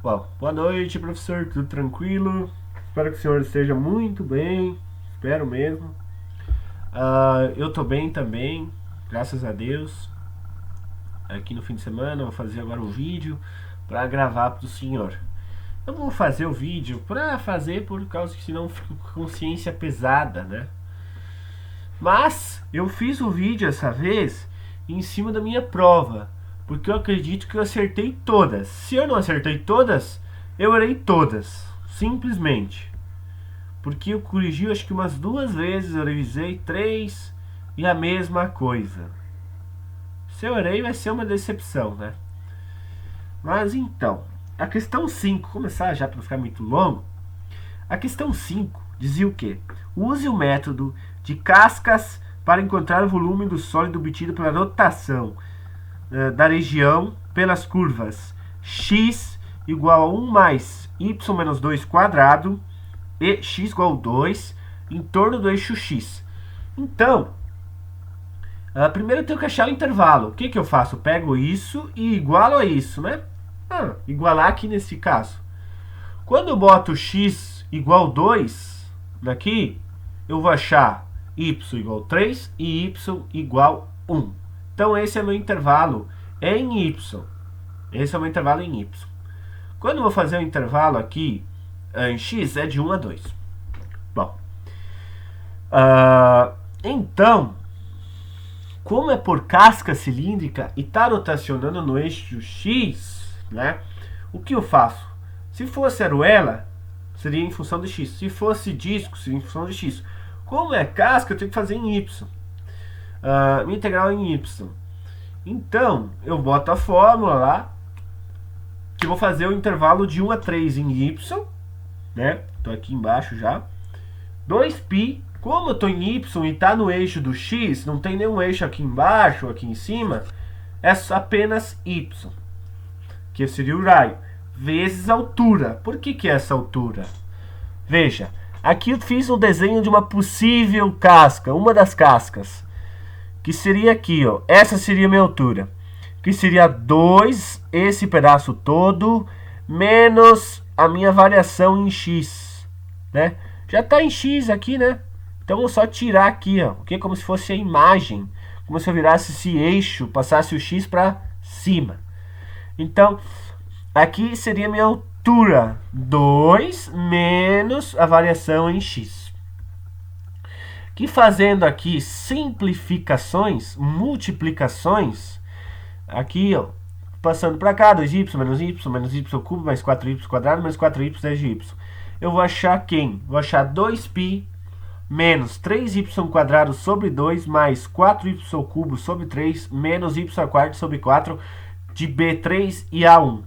Bom, boa noite, professor. Tudo tranquilo? Espero que o senhor esteja muito bem. Espero mesmo. Eu tô bem também, graças a Deus. Aqui no fim de semana, eu vou fazer agora um vídeo para gravar para o senhor. Eu vou fazer o vídeo para fazer por causa que senão fico com consciência pesada, né? Mas eu fiz o vídeo essa vez em cima da minha prova, porque eu acredito que eu acertei todas. Se eu não acertei todas, eu errei todas, simplesmente. Porque eu corrigi acho que umas duas vezes, eu revisei três e a mesma coisa. Se eu errei vai ser uma decepção, né? Mas então, a questão 5, começar já para não ficar muito longo. A questão 5 dizia o quê? Use o método de cascas para encontrar o volume do sólido obtido pela rotação da região pelas curvas x igual a 1 mais y menos 2 quadrado e x igual a 2 em torno do eixo x. Então, primeiro eu tenho que achar o intervalo. O que eu faço? Eu pego isso e igualo a isso, né? Igualar aqui nesse caso. Quando eu boto x igual a 2 daqui, eu vou achar y igual a 3 e y igual a 1. Então esse é meu intervalo em y. Esse é o meu intervalo em y. Quando eu vou fazer o intervalo aqui em x, é de 1 a 2. Bom, então, como é por casca cilíndrica e está rotacionando no eixo x, né? O que eu faço? Se fosse aruela, seria em função de x. Se fosse disco, seria em função de x. Como é casca, eu tenho que fazer em y. Minha integral é em y. Então, eu boto a fórmula lá, que eu vou fazer o intervalo de 1 a 3 em y, né? Estou aqui embaixo já. 2π, como eu estou em y e está no eixo do x, não tem nenhum eixo aqui embaixo, aqui em cima, é apenas y, que seria o raio, vezes a altura. Por que é essa altura? Veja, aqui eu fiz um desenho de uma possível casca, uma das cascas, que seria aqui, ó. Essa seria a minha altura, que seria 2, esse pedaço todo, menos a minha variação em x, né? Já está em x aqui, né? Então vou só tirar aqui, ó, okay? Como se fosse a imagem, como se eu virasse esse eixo, passasse o x para cima. Então, aqui seria a minha altura, 2 menos a variação em x. Que fazendo aqui simplificações, multiplicações, aqui, ó, passando para cá, 2y menos y cubo mais 4y quadrado mais 4y vezes de y. Eu vou achar quem? Vou achar 2π menos 3y quadrado sobre 2 mais 4y cubo sobre 3 menos y quarto sobre 4 de B3 e A1.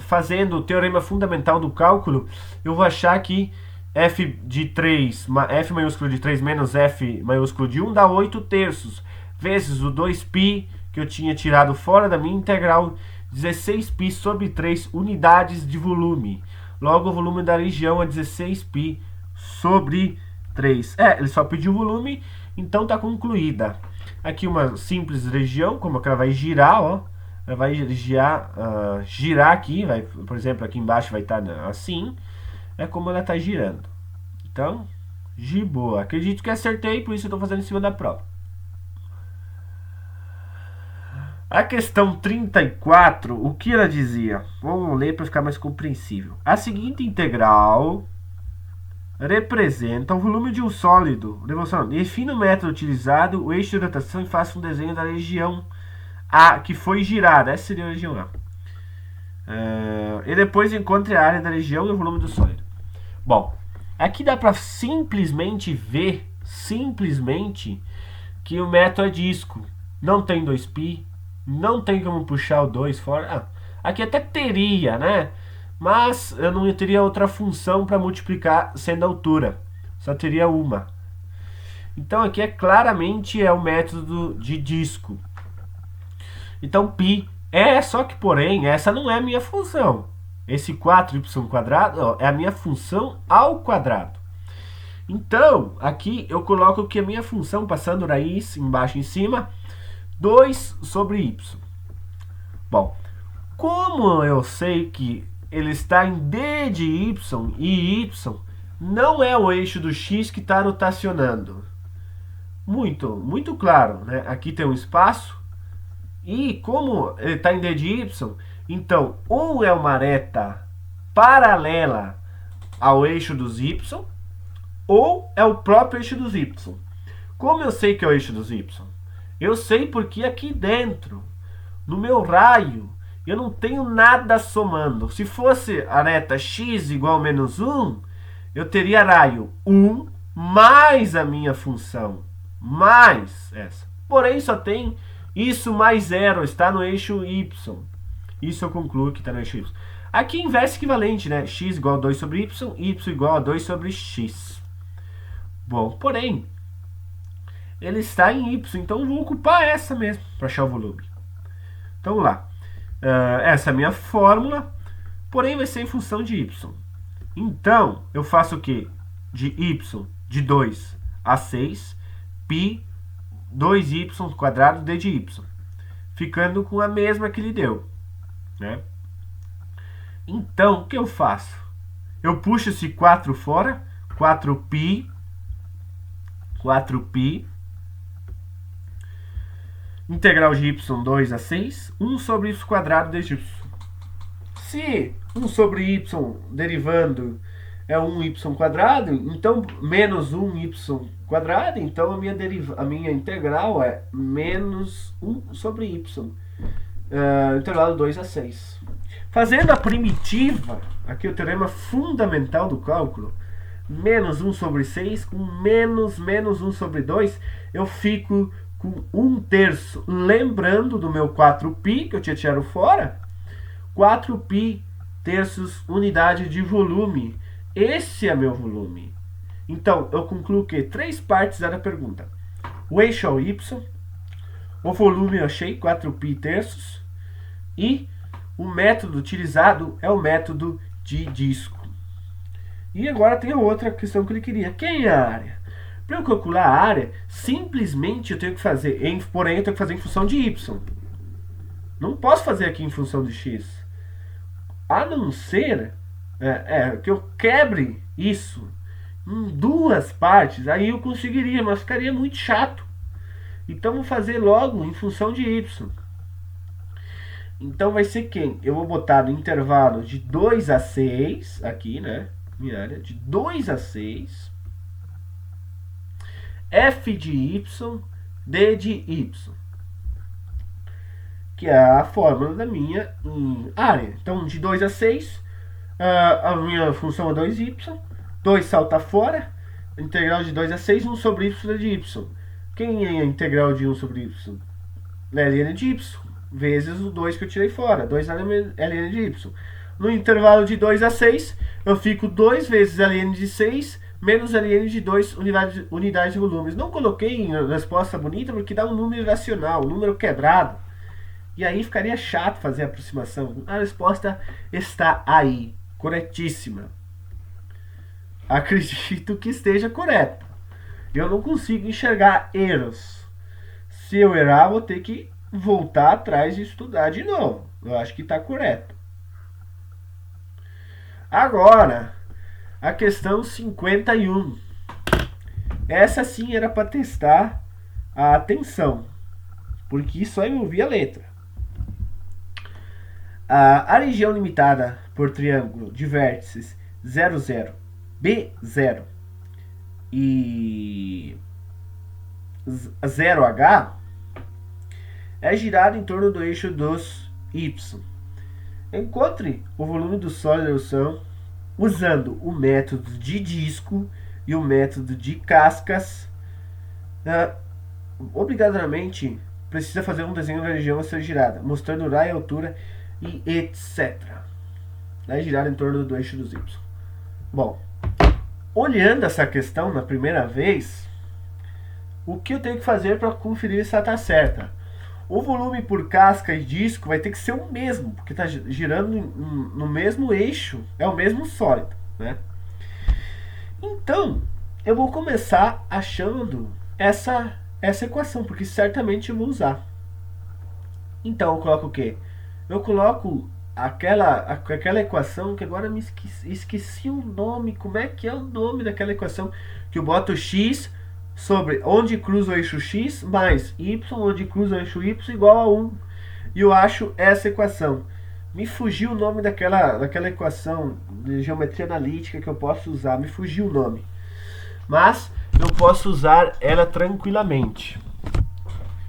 Fazendo o teorema fundamental do cálculo, eu vou achar que f de 3, f maiúsculo de 3 menos f maiúsculo de 1 dá 8 terços, vezes o 2π que eu tinha tirado fora da minha integral, 16π sobre 3 unidades de volume. Logo, o volume da região é 16π sobre 3. Ele só pediu volume, então está concluída. Aqui uma simples região, como que ela vai girar, ó. Ela vai girar aqui, por exemplo, aqui embaixo vai estar assim. É como ela está girando. Então, de boa. Acredito que acertei, por isso eu estou fazendo em cima da prova. A questão 34, o que ela dizia? Vamos ler para ficar mais compreensível. A seguinte integral representa o volume de um sólido. Defina o método utilizado, o eixo de rotação e faça um desenho da região A que foi girada. Essa seria a região A. E depois encontre a área da região e o volume do sólido. Bom, aqui dá para simplesmente ver, que o método é disco. Não tem 2π, não tem como puxar o 2 fora. Aqui até teria, né? Mas eu não teria outra função para multiplicar sendo a altura. Só teria uma. Então aqui claramente é o método de disco. Então π só que porém essa não é a minha função. Esse 4y quadrado é a minha função ao quadrado. Então aqui eu coloco que a minha função, passando raiz embaixo e em cima, 2 sobre y. Bom, como como eu sei que ele está em D de Y e Y não é o eixo do X que está rotacionando? Muito claro, né? Aqui tem um espaço e como ele está em D de Y, então ou é uma reta paralela ao eixo dos Y ou é o próprio eixo dos Y. Como eu sei que é o eixo dos Y? Eu sei porque aqui dentro, no meu raio, eu não tenho nada somando. Se fosse a reta x igual a menos 1, eu teria raio 1 mais a minha função, mais essa. Porém, só tem isso mais zero, está no eixo y. Isso eu concluo que está no eixo y. Aqui inverso equivalente, né? X igual a 2 sobre y igual a 2 sobre x. Bom, porém, ele está em y, então eu vou ocupar essa mesmo para achar o volume. Então vamos lá. Essa é a minha fórmula, porém vai ser em função de y. Então, eu faço o quê? De y de 2 a 6, π 2y² d de y. Ficando com a mesma que ele deu. Né? Então, o que eu faço? Eu puxo esse 4 fora, 4π, integral de y 2 a 6, 1 sobre y² d de y. Se 1 sobre y derivando é 1y², então menos 1y², então a minha integral é menos 1 sobre y. Intervalo 2 a 6. Fazendo a primitiva, aqui o teorema fundamental do cálculo, menos 1 sobre 6 com menos 1 sobre 2, eu fico com 1/3, lembrando do meu 4π, que eu tinha tirado fora, 4π terços unidade de volume. Esse é meu volume. Então, eu concluo que 3 partes era a pergunta. O eixo é o y, o volume eu achei, 4π terços, e o método utilizado é o método de disco. E agora tem a outra questão que ele queria. Quem é a área? Para eu calcular a área, simplesmente eu tenho que fazer, porém eu tenho que fazer em função de y. Não posso fazer aqui em função de x. A não ser que eu quebre isso em 2 partes, aí eu conseguiria, mas ficaria muito chato. Então vou fazer logo em função de y. Então vai ser quem? Eu vou botar no intervalo de 2 a 6, aqui, né? Minha área, de 2 a 6, f de y, d de y, que é a fórmula da minha área. Então, de 2 a 6, a minha função é 2y, 2 salta fora, integral de 2 a 6, 1 sobre y de y. Quem é a integral de 1 sobre y? Ln de y, vezes o 2 que eu tirei fora, 2 ln de y. No intervalo de 2 a 6, eu fico 2 vezes ln de 6 menos ln de 2 unidades de volumes. Não coloquei em resposta bonita porque dá um número irracional, um número quebrado. E aí ficaria chato fazer a aproximação. A resposta está aí, corretíssima. Acredito que esteja correta. Eu não consigo enxergar erros. Se eu errar, vou ter que voltar atrás e estudar de novo. Eu acho que está correto. Agora, a questão 51. Essa sim era para testar a atenção, porque só envolvia a letra. A região limitada por triângulo de vértices 0, 0, B0 e 0H é girada em torno do eixo dos Y. Encontre o volume do sólido em solução usando o método de disco e o método de cascas. Obrigatoriamente precisa fazer um desenho da região a ser girada, mostrando o raio, altura e etc. É girada em torno do eixo dos Y. Bom, olhando essa questão na primeira vez, o que eu tenho que fazer para conferir se ela está certa? O volume por casca e disco vai ter que ser o mesmo, porque está girando no mesmo eixo, é o mesmo sólido, né? Então, eu vou começar achando essa equação, porque certamente eu vou usar. Então, eu coloco o quê? Eu coloco aquela equação que agora me esqueci o nome. Como é que é o nome daquela equação? Que eu boto x sobre onde cruza o eixo x mais y onde cruza o eixo y igual a 1. E eu acho essa equação. Me fugiu o nome daquela equação de geometria analítica que eu posso usar. Me fugiu o nome. Mas eu posso usar ela tranquilamente.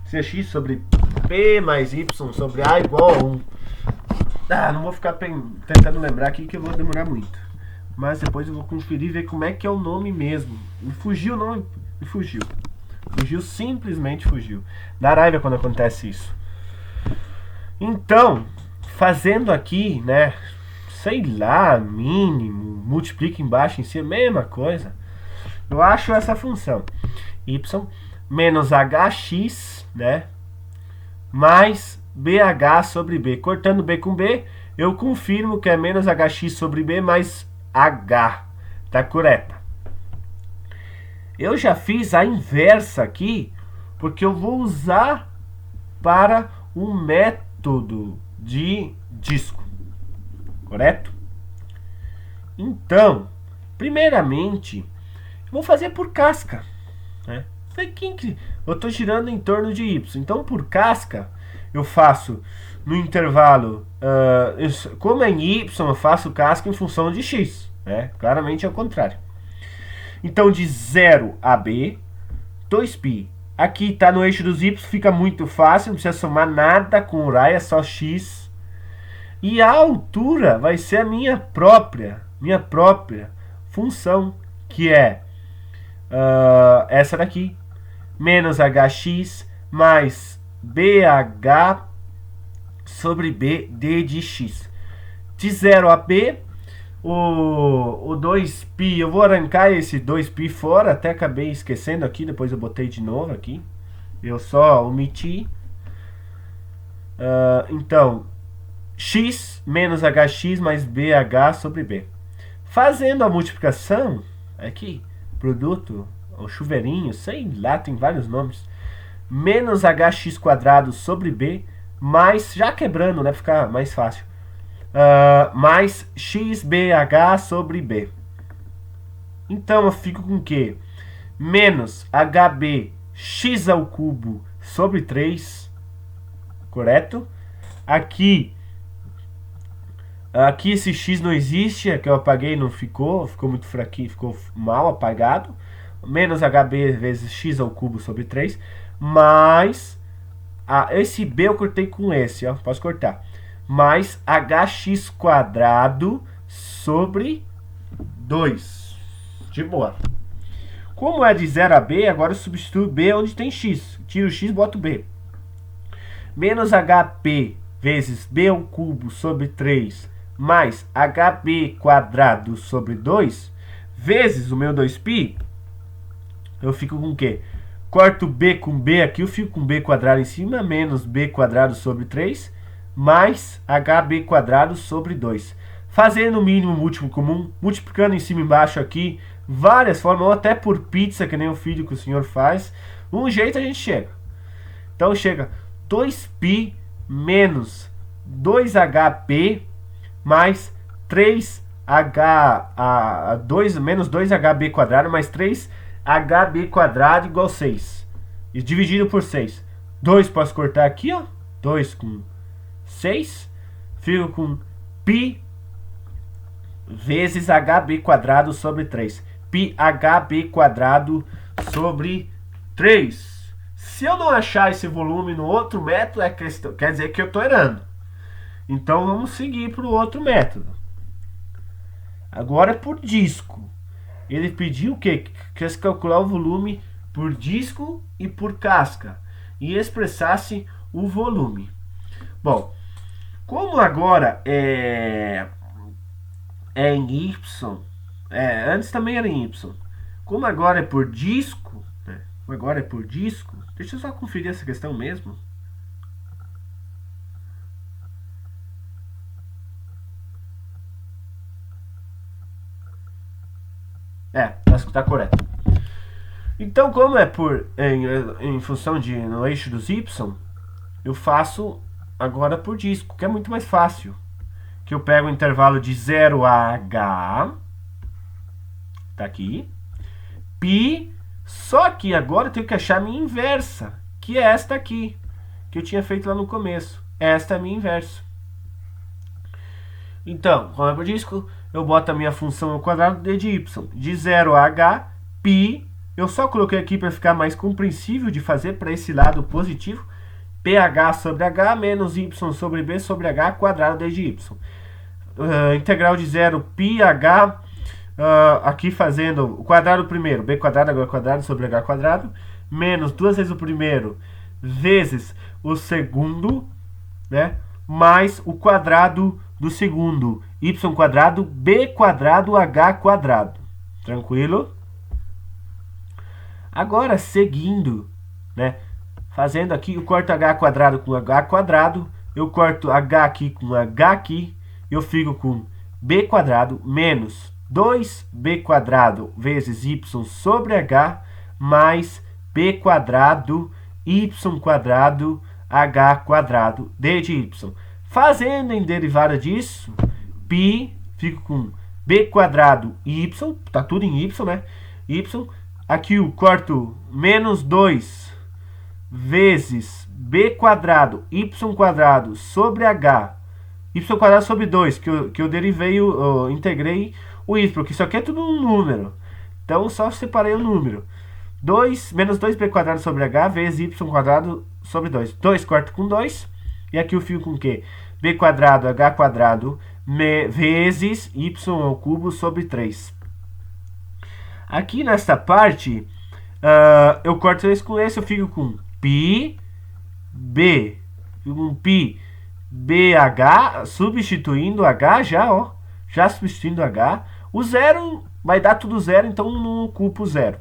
Se é x sobre p mais y sobre a igual a 1. Não vou ficar tentando lembrar aqui que eu vou demorar muito. Mas depois eu vou conferir e ver como é que é o nome mesmo. Me fugiu o nome. Me fugiu. Fugiu, simplesmente fugiu. Dá raiva quando acontece isso. Então, fazendo aqui, né? Sei lá, mínimo, multiplica embaixo em cima, mesma coisa. Eu acho essa função. Y menos hx, né? Mais bh sobre b. Cortando b com b, eu confirmo que é menos hx sobre b mais h. Tá correta. Eu já fiz a inversa aqui, porque eu vou usar para o método de disco. Correto? Então, primeiramente, eu vou fazer por casca, né? Eu estou girando em torno de y. Então, por casca, eu faço no intervalo... como é em y, eu faço casca em função de x. Né? Claramente é o contrário. Então, de 0 a b, 2π. Aqui está no eixo dos y, fica muito fácil. Não precisa somar nada com o raio, é só x. E a altura vai ser a minha própria função, que é essa daqui. Menos hx mais bh sobre b d de x. De 0 a b, o 2π, eu vou arrancar esse 2π fora, até acabei esquecendo aqui, depois eu botei de novo aqui. Eu só omiti. Então, x menos hx mais bh sobre b. Fazendo a multiplicação, aqui, produto, o chuveirinho, sei lá, tem vários nomes. Menos hx quadrado sobre b, mais, já quebrando, né, ficar mais fácil. Mais xbh sobre b. Então eu fico com o quê? Menos hb x ao cubo sobre 3. Correto? Aqui esse x não existe, é que eu apaguei, não ficou muito fraquinho, ficou mal apagado. Menos hb vezes x ao cubo sobre 3, mais esse b eu cortei com esse, ó, posso cortar. Mais hx quadrado sobre 2. De boa. Como é de 0 a b, agora eu substituo b onde tem x. Tiro o x, boto b. Menos hp vezes b ao cubo sobre 3 mais hb quadrado sobre 2 vezes o meu 2π, eu fico com o quê? Corto b com b aqui, eu fico com b quadrado em cima, menos b quadrado sobre 3, mais hb quadrado sobre 2. Fazendo o mínimo múltiplo comum, multiplicando em cima e embaixo aqui, várias formas, ou até por pizza, que nem o filho que o senhor faz. Um jeito a gente chega. Então chega 2π menos 2hp mais 3h, menos 2hb quadrado mais 3hb quadrado igual 6. E dividido por 6. 2 posso cortar aqui, ó. 2 com 6. Fico com π vezes hb quadrado sobre 3. Π hb quadrado sobre 3. Se eu não achar esse volume no outro método, quer dizer que eu estou errando. Então vamos seguir para o outro método. Agora por disco. Ele pediu o quê? Que se calcular o volume por disco e por casca. E expressasse o volume. Bom, como agora é em Y, antes também era em Y. Como agora é por disco, né? Agora é por disco. Deixa eu só conferir essa questão mesmo. Tá correto. Então, como é em função no eixo dos y, eu faço agora por disco, que é muito mais fácil. que eu pego o intervalo de 0 a h, tá aqui, π, só que agora eu tenho que achar a minha inversa, que é esta aqui, que eu tinha feito lá no começo. Esta é a minha inversa. Então, como é por isso, eu boto a minha função ao quadrado d de y, de 0 a h, π, eu só coloquei aqui para ficar mais compreensível de fazer para esse lado positivo, ph sobre h menos y sobre b sobre h quadrado d de y. Integral de 0 πh, aqui fazendo o quadrado primeiro, b quadrado agora quadrado sobre h quadrado, menos 2 vezes o primeiro vezes o segundo, né, mais o quadrado do segundo, y quadrado, b quadrado, h quadrado. Tranquilo? Agora, seguindo, né, fazendo aqui, eu corto h quadrado com h quadrado, eu corto h aqui com h aqui, eu fico com b quadrado menos 2b quadrado vezes y sobre h mais b quadrado, y quadrado, h quadrado, d de y. Fazendo em derivada disso, π, fico com b quadrado y, tá tudo em y, né? Y, aqui eu corto menos 2 vezes b quadrado, y quadrado sobre h, y quadrado sobre 2, que eu derivei, eu integrei o y, porque isso aqui é tudo um número. Então, só separei o número. Menos 2b quadrado sobre h vezes y quadrado sobre 2. 2 corto com 2. E aqui eu fico com o quê? b quadrado, h quadrado, vezes y ao cubo sobre 3. Aqui nesta parte, eu corto esse com esse, eu fico com π, b, fico com π, bh, substituindo h já, ó. Já substituindo h. O zero vai dar tudo zero, então não ocupo zero.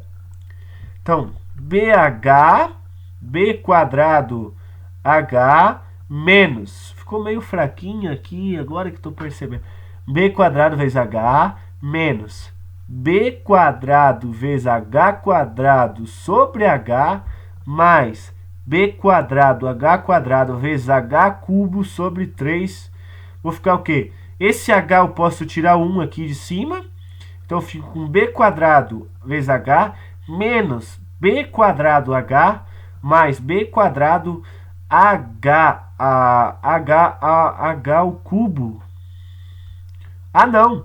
Então, bh, b quadrado, h, menos, ficou meio fraquinho aqui, agora que estou percebendo, b quadrado vezes h, menos, b quadrado vezes h quadrado sobre h, mais b quadrado, h quadrado vezes h cubo sobre 3, vou ficar o quê? Esse h eu posso tirar 1 aqui de cima, então eu fico com b quadrado vezes h, menos b quadrado h, mais b quadrado h ao cubo. Ah, não.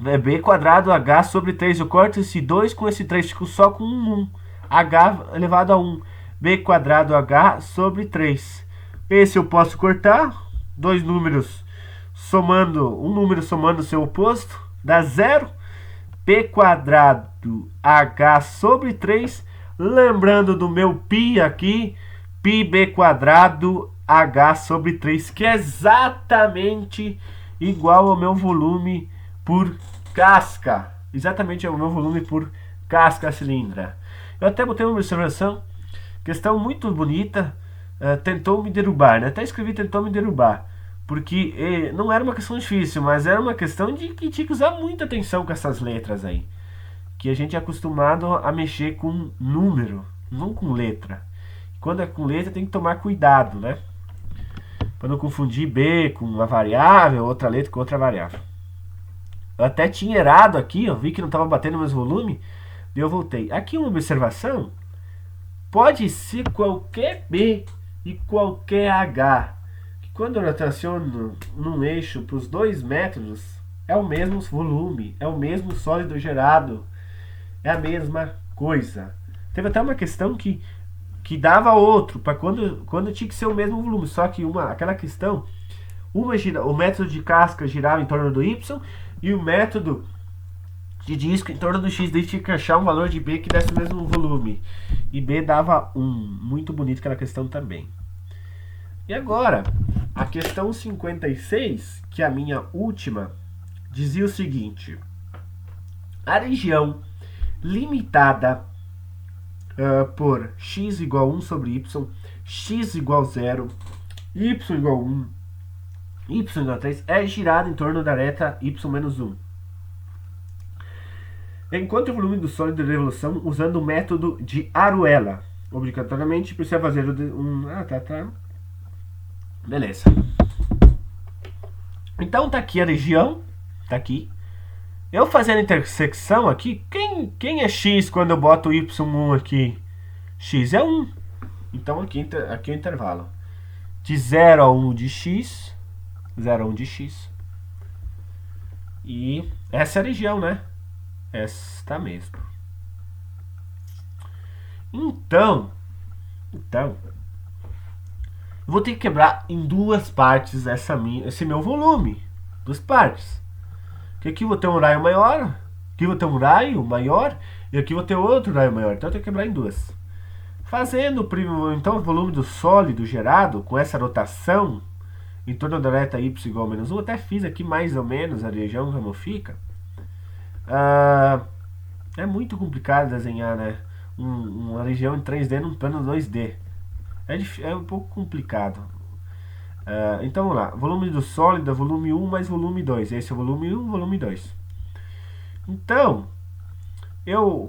É b quadrado h sobre 3. Eu corto esse 2 com esse 3. Fico só com 1. H elevado a 1. B quadrado h sobre 3. Esse eu posso cortar. Dois números somando. Um número somando o seu oposto. Dá 0. B quadrado h sobre 3. Lembrando do meu π aqui. πb quadrado h sobre 3, que é exatamente igual ao meu volume por casca. Exatamente ao meu volume por casca cilindra. Eu até botei uma observação, questão muito bonita, tentou me derrubar, né? Até escrevi tentou me derrubar, porque não era uma questão difícil, mas era uma questão de que tinha que usar muita atenção com essas letras aí. Que a gente é acostumado a mexer com número, não com letra. Quando é com letra tem que tomar cuidado, né? Para não confundir B com uma variável, outra letra com outra variável. Eu até tinha errado aqui, ó, vi que não estava batendo mais volume, e eu voltei. Aqui uma observação, pode ser qualquer B e qualquer H. Que quando eu rotaciono num eixo para os dois métodos, é o mesmo volume, é o mesmo sólido gerado, é a mesma coisa. Teve até uma questão que dava outro, para quando tinha que ser o mesmo volume, só que aquela questão, o método de casca girava em torno do Y, e o método de disco em torno do X, daí tinha que achar um valor de B que desse o mesmo volume, e B dava 1, muito bonito aquela questão também. E agora, a questão 56, que é a minha última, dizia o seguinte: a região limitada por x igual a 1 sobre y, x igual a 0, y igual a 1, y igual a 3, é girada em torno da reta y menos 1. Encontre o volume do sólido de revolução usando o método de Aruela. Obrigatoriamente precisa fazer tá. Beleza. Então tá aqui a região, tá aqui. Eu fazendo intersecção aqui, quem é x quando eu boto y1 aqui? X é 1. Então aqui é o intervalo. De 0 a 1 de x. 0 a 1 de x. E essa é a região, né? Esta mesmo. Então, eu vou ter que quebrar em duas partes esse meu volume. Duas partes. Porque aqui eu vou ter um raio maior, aqui eu vou ter um raio maior, e aqui eu vou ter outro raio maior. Então eu tenho que quebrar em duas. Fazendo então o volume do sólido gerado com essa rotação em torno da reta y igual a menos 1, até fiz aqui mais ou menos a região como fica. É muito complicado desenhar, né? Uma região em 3D num plano 2D. É um pouco complicado. Então vamos lá. Volume do sólido é volume 1 mais volume 2. Esse é o volume 1, volume 2. Então,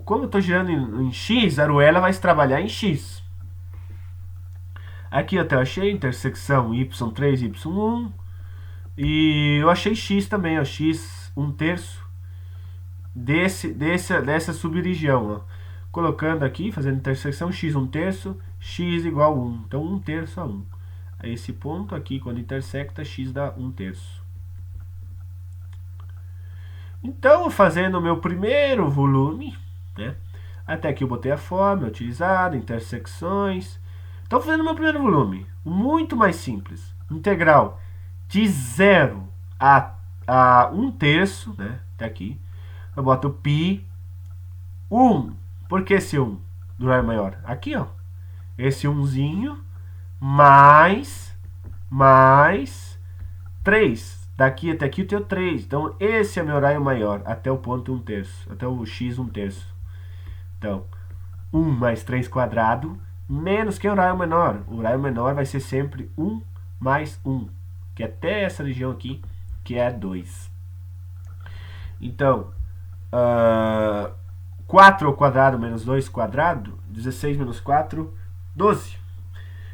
como eu estou girando em x, a arruela vai se trabalhar em x. Aqui até eu achei intersecção y3 e y1. E eu achei x também, ó, x 1/3 dessa subregião. Ó. Colocando aqui, fazendo intersecção, x 1/3, x igual a 1. Então 1/3 a 1. A esse ponto aqui, quando intersecta, x dá 1/3. Então, fazendo o meu primeiro volume, né? Até aqui eu botei a fórmula utilizada, intersecções. Então, fazendo o meu primeiro volume, muito mais simples. Integral de 0 a 1/3, né? Até aqui. Eu boto π 1. Por que esse 1 do raio maior? Aqui, ó. Esse 1zinho mais 3. Daqui até aqui eu tenho 3. Então, esse é meu raio maior, até o ponto 1/3, até o x 1/3. Então, 1 mais 3 quadrado, menos que é o raio menor. O raio menor vai ser sempre 1 mais 1, que é até essa região aqui, que é 2. Então, 4 ao quadrado menos 2 quadrado, 16 menos 4, 12.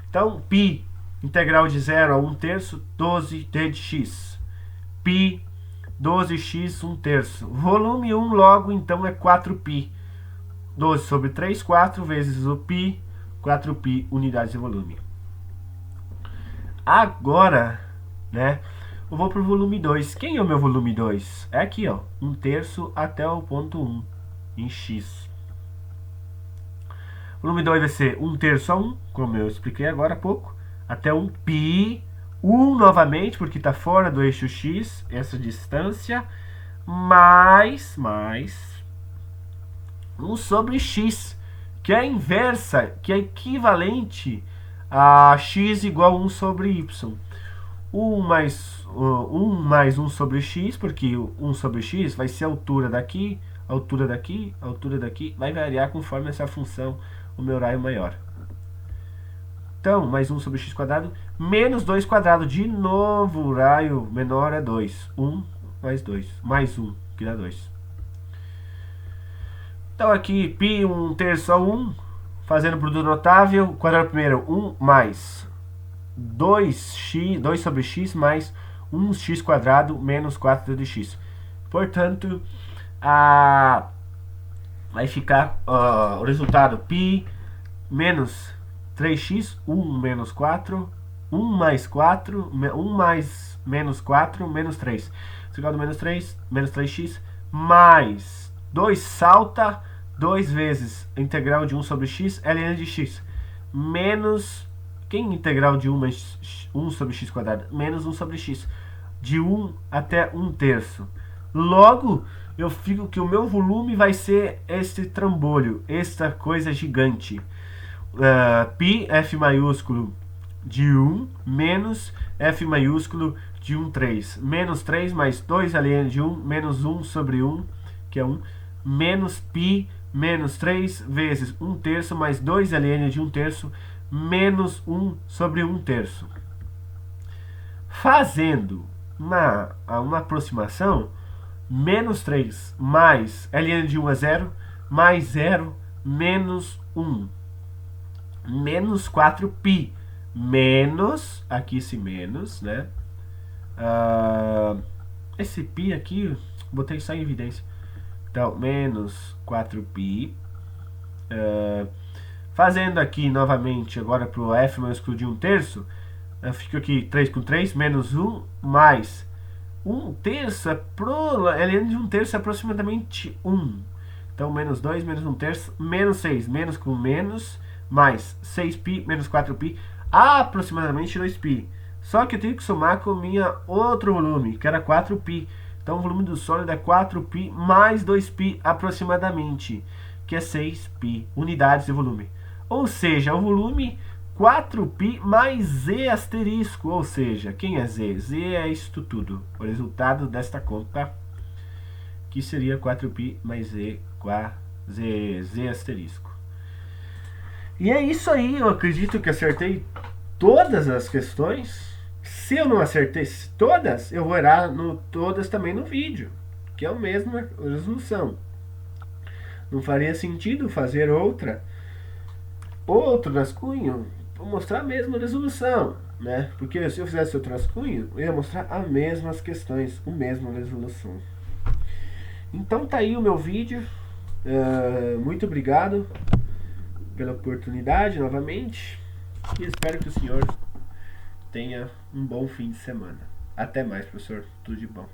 Então, π, integral de 0 a 1/3, 12d de x. π, 12x 1/3. Volume 1 logo, então, é 4π. 12 sobre 3, 4 vezes o π, 4π unidades de volume. Agora, né, eu vou para o volume 2. Quem é o meu volume 2? É aqui, ó, 1/3 até o ponto 1, em x. O volume 2 vai ser 1/3 a 1, como eu expliquei agora há pouco, até 1π, 1 novamente, porque está fora do eixo x, essa distância, mais 1 sobre x, que é a inversa, que é equivalente a x igual a 1 sobre y. 1 mais 1 sobre x, porque 1 sobre x vai ser a altura daqui, a altura daqui, a altura daqui, vai variar conforme essa função, o meu raio maior. Então, mais 1 sobre x quadrado, menos 2 quadrado. De novo, o raio menor é 2. 1 mais 2, mais 1, que dá 2. Então, aqui, π 1/3 a 1, fazendo produto notável, quadrado primeiro, 1 mais 2 sobre x mais 1x quadrado menos 4 de x. Portanto, vai ficar o resultado π menos 3x, 1 menos 4, 1 mais 4, 1 mais menos 4, menos 3. Isso é igual a menos 3x, mais 2 salta, 2 vezes a integral de 1 sobre x, ln de x, menos, quem é integral de 1 mais 1 sobre x quadrado? Menos 1 sobre x, de 1 até 1/3. Logo, eu fico que o meu volume vai ser este trambolho, esta coisa gigante. π, F maiúsculo de 1, menos F maiúsculo de 1/3. Menos 3 mais 2 ln de 1, menos 1 sobre 1, que é 1, menos π, menos 3 vezes 1/3 mais 2 ln de 1/3, menos 1 sobre 1/3. Fazendo uma aproximação, menos 3 mais ln de 1 é 0, mais 0, menos 1. Menos 4π, menos, aqui esse menos, né? esse π aqui, botei só em evidência. Então, menos 4π. Fazendo aqui novamente, agora para o f maiúsculo de 1/3, fica aqui 3 com 3, menos 1, mais 1/3, LN de 1/3 é aproximadamente 1. Então, menos 2, menos 1/3, menos 6, menos com menos, mais 6π, menos 4π, aproximadamente 2π. Só que eu tenho que somar com minha outro volume, que era 4π. Então, o volume do sólido é 4π mais 2π aproximadamente, que é 6π, unidades de volume. Ou seja, o volume 4π mais z asterisco, ou seja, quem é z? Z é isto tudo, o resultado desta conta, que seria 4π mais z asterisco. E é isso aí, eu acredito que acertei todas as questões. Se eu não acertei todas, eu vou errar todas também no vídeo, que é a mesma resolução. Não faria sentido fazer outro rascunho para mostrar a mesma resolução, né? Porque se eu fizesse outro rascunho, eu ia mostrar as mesmas questões, a mesma resolução. Então tá aí o meu vídeo. Muito obrigado pela oportunidade novamente. E espero que o senhor tenha um bom fim de semana. Até mais, professor. Tudo de bom.